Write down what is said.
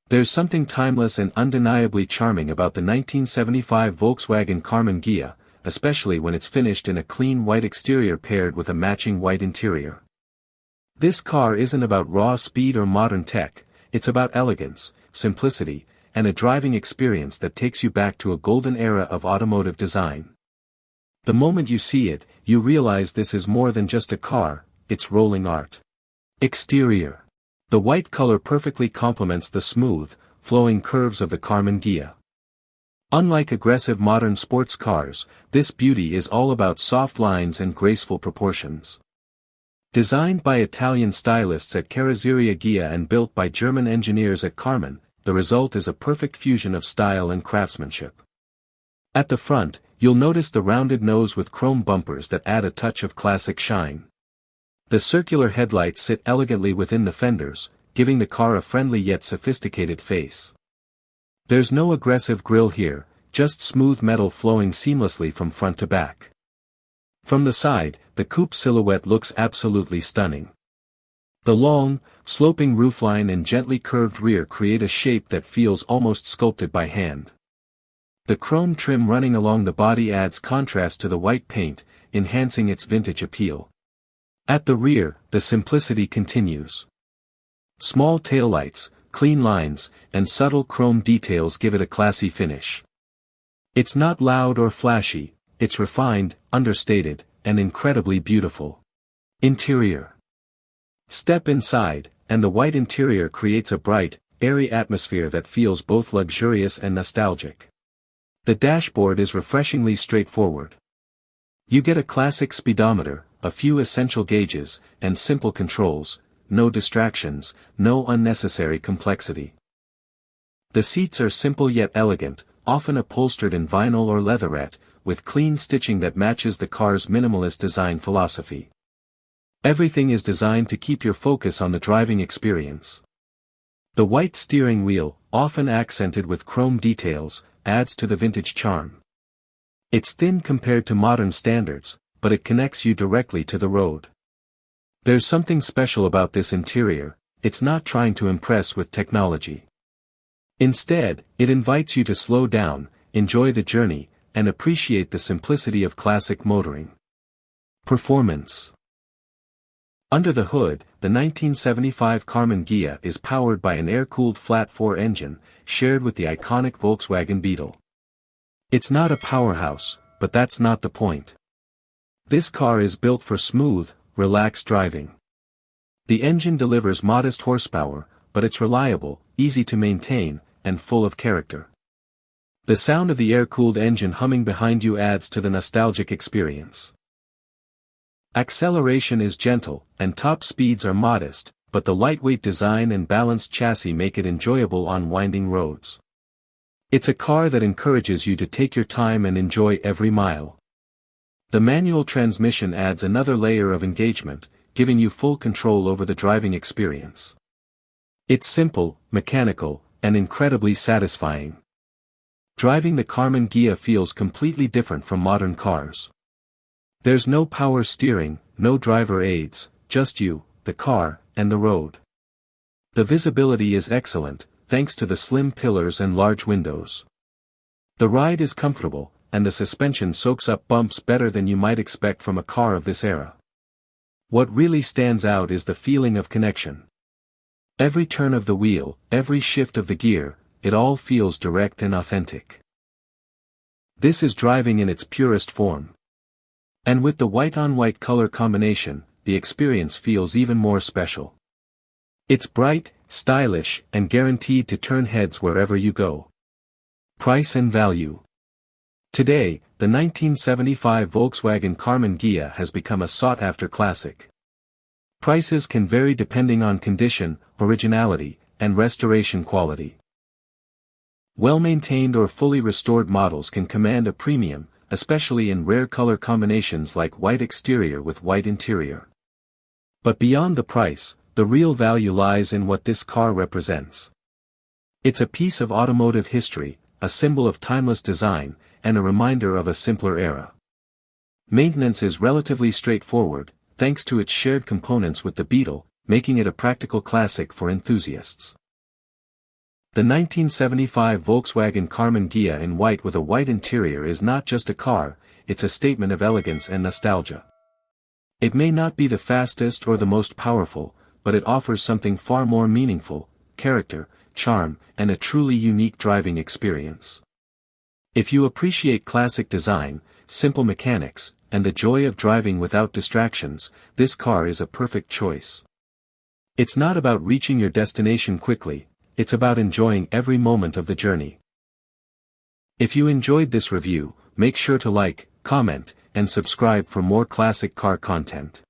There's something timeless and undeniably charming about the 1975 Volkswagen Karmann Ghia, especially when it's finished in a clean white exterior paired with a matching white interior. This car isn't about raw speed or modern tech, it's about elegance, simplicity, and a driving experience that takes you back to a golden era of automotive design. The moment you see it, you realize this is more than just a car, it's rolling art. Exterior. The white color perfectly complements the smooth, flowing curves of the Karmann Ghia. Unlike aggressive modern sports cars, this beauty is all about soft lines and graceful proportions. Designed by Italian stylists at Carrozzeria Ghia and built by German engineers at Karmann, the result is a perfect fusion of style and craftsmanship. At the front, you'll notice the rounded nose with chrome bumpers that add a touch of classic shine. The circular headlights sit elegantly within the fenders, giving the car a friendly yet sophisticated face. There's no aggressive grille here, just smooth metal flowing seamlessly from front to back. From the side, the coupe silhouette looks absolutely stunning. The long, sloping roofline and gently curved rear create a shape that feels almost sculpted by hand. The chrome trim running along the body adds contrast to the white paint, enhancing its vintage appeal. At the rear, the simplicity continues. Small taillights, clean lines, and subtle chrome details give it a classy finish. It's not loud or flashy, it's refined, understated, and incredibly beautiful. Interior. Step inside, and the white interior creates a bright, airy atmosphere that feels both luxurious and nostalgic. The dashboard is refreshingly straightforward. You get a classic speedometer, a few essential gauges, and simple controls, no distractions, no unnecessary complexity. The seats are simple yet elegant, often upholstered in vinyl or leatherette, with clean stitching that matches the car's minimalist design philosophy. Everything is designed to keep your focus on the driving experience. The white steering wheel, often accented with chrome details, adds to the vintage charm. It's thin compared to modern standards, but it connects you directly to the road. There's something special about this interior, it's not trying to impress with technology. Instead, it invites you to slow down, enjoy the journey, and appreciate the simplicity of classic motoring. Performance. Under the hood, the 1975 Karmann Ghia is powered by an air-cooled flat-4 engine, shared with the iconic Volkswagen Beetle. It's not a powerhouse, but that's not the point. This car is built for smooth, relaxed driving. The engine delivers modest horsepower, but it's reliable, easy to maintain, and full of character. The sound of the air-cooled engine humming behind you adds to the nostalgic experience. Acceleration is gentle, and top speeds are modest, but the lightweight design and balanced chassis make it enjoyable on winding roads. It's a car that encourages you to take your time and enjoy every mile. The manual transmission adds another layer of engagement, giving you full control over the driving experience. It's simple, mechanical, and incredibly satisfying. Driving the Karmann Ghia feels completely different from modern cars. There's no power steering, no driver aids, just you, the car, and the road. The visibility is excellent, thanks to the slim pillars and large windows. The ride is comfortable, and the suspension soaks up bumps better than you might expect from a car of this era. What really stands out is the feeling of connection. Every turn of the wheel, every shift of the gear, it all feels direct and authentic. This is driving in its purest form. And with the white-on-white color combination, the experience feels even more special. It's bright, stylish, and guaranteed to turn heads wherever you go. Price and value. Today, the 1975 Volkswagen Karmann Ghia has become a sought-after classic. Prices can vary depending on condition, originality, and restoration quality. Well-maintained or fully restored models can command a premium, especially in rare color combinations like white exterior with white interior. But beyond the price, the real value lies in what this car represents. It's a piece of automotive history, a symbol of timeless design, and a reminder of a simpler era. Maintenance is relatively straightforward, thanks to its shared components with the Beetle, making it a practical classic for enthusiasts. The 1975 Volkswagen Karmann Ghia in white with a white interior is not just a car, it's a statement of elegance and nostalgia. It may not be the fastest or the most powerful, but it offers something far more meaningful: character, charm, and a truly unique driving experience. If you appreciate classic design, simple mechanics, and the joy of driving without distractions, this car is a perfect choice. It's not about reaching your destination quickly, it's about enjoying every moment of the journey. If you enjoyed this review, make sure to like, comment, and subscribe for more classic car content.